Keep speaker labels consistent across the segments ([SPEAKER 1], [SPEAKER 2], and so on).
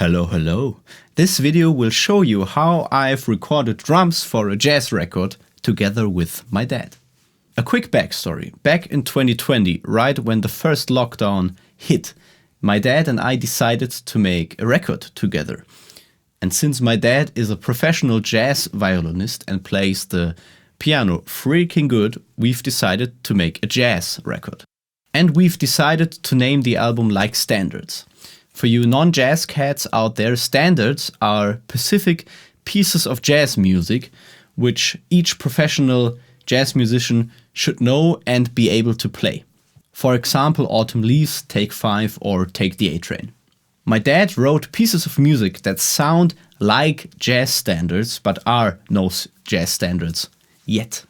[SPEAKER 1] Hello, hello. This video will show you how I've recorded drums for a jazz record together with my dad. A quick backstory. Back in 2020, right when the first lockdown hit, my dad and I decided to make a record together. And since my dad is a professional jazz violinist and plays the piano freaking good, we've decided to make a jazz record. And we've decided to name the album like standards. For you non-jazz cats out there, standards are specific pieces of jazz music which each professional jazz musician should know and be able to play. For example, Autumn Leaves, Take 5 or Take the A-Train. My dad wrote pieces of music that sound like jazz standards but are no jazz standards yet.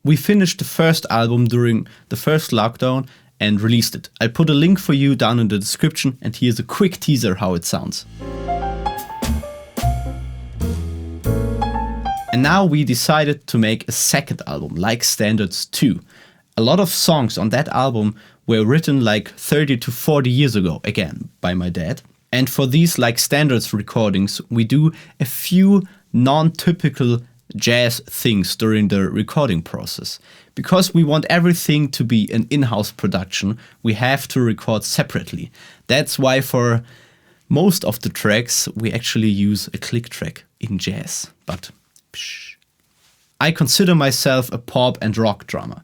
[SPEAKER 1] We finished the first album during the first lockdown and released it. I put a link for you down in the description, and here's a quick teaser how it sounds. And now we decided to make a second album, Like Standards 2. A lot of songs on that album were written like 30 to 40 years ago, again, by my dad. And for these Like Standards recordings, we do a few non-typical jazz things during the recording process. Because we want everything to be an in-house production, we have to record separately. That's why for most of the tracks, we actually use a click track in jazz. But I consider myself a pop and rock drummer.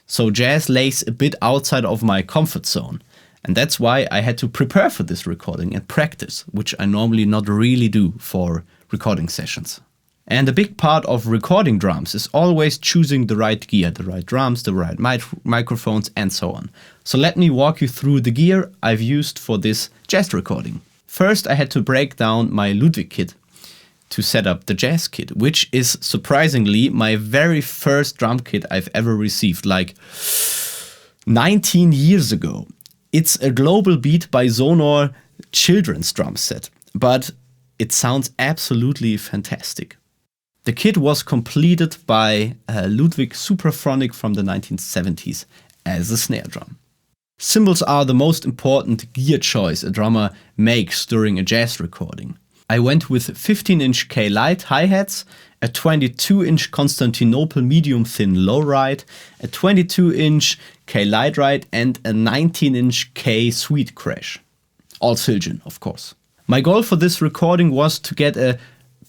[SPEAKER 1] So jazz lays a bit outside of my comfort zone. And that's why I had to prepare for this recording and practice, which I normally not really do for recording sessions. And a big part of recording drums is always choosing the right gear, the right drums, the right microphones and so on. So let me walk you through the gear I've used for this jazz recording. First, I had to break down my Ludwig kit to set up the jazz kit, which is surprisingly my very first drum kit I've ever received, like 19 years ago. It's a Global Beat by Sonor children's drum set, but it sounds absolutely fantastic. The kit was completed by Ludwig Supraphonic from the 1970s as a snare drum. Cymbals are the most important gear choice a drummer makes during a jazz recording. I went with 15-inch K-Lite hi-hats, a 22-inch Constantinople medium-thin low-ride, a 22-inch K-Lite ride and a 19-inch K-Sweet crash. All Siljan, of course. My goal for this recording was to get a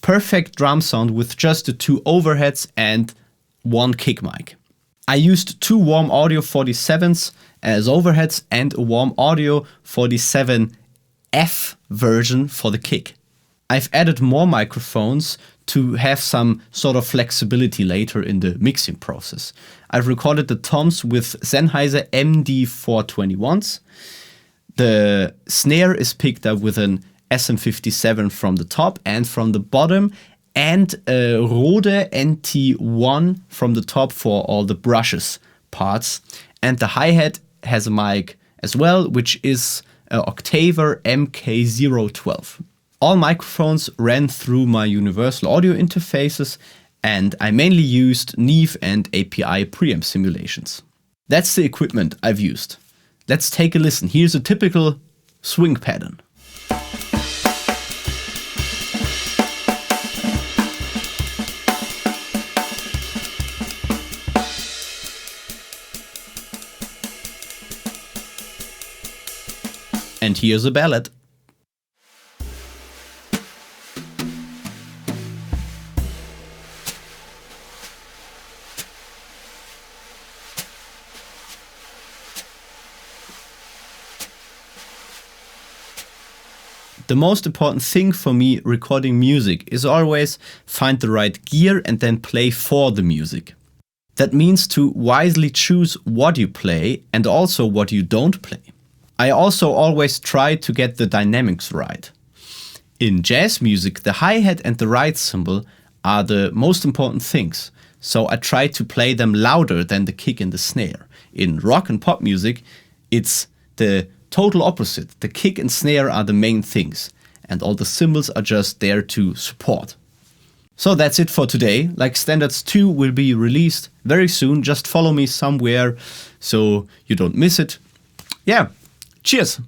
[SPEAKER 1] perfect drum sound with just the two overheads and one kick mic. I used two Warm Audio 47s as overheads and a Warm Audio 47F version for the kick. I've added more microphones to have some sort of flexibility later in the mixing process. I've recorded the toms with Sennheiser MD421s. The snare is picked up with an SM57 from the top and from the bottom, and a Rode NT1 from the top for all the brushes parts. And the hi-hat has a mic as well, which is an Octaver MK012. All microphones ran through my universal audio interfaces, and I mainly used Neve and API preamp simulations. That's the equipment I've used. Let's take a listen. Here's a typical swing pattern. And here's a ballad. The most important thing for me recording music is always find the right gear and then play for the music. That means to wisely choose what you play and also what you don't play. I also always try to get the dynamics right. In jazz music, the hi-hat and the ride cymbal are the most important things, so I try to play them louder than the kick and the snare. In rock and pop music, it's the total opposite. The kick and snare are the main things, and all the cymbals are just there to support. So that's it for today. Like Standards 2 will be released very soon. Just follow me somewhere so you don't miss it. Yeah, cheers!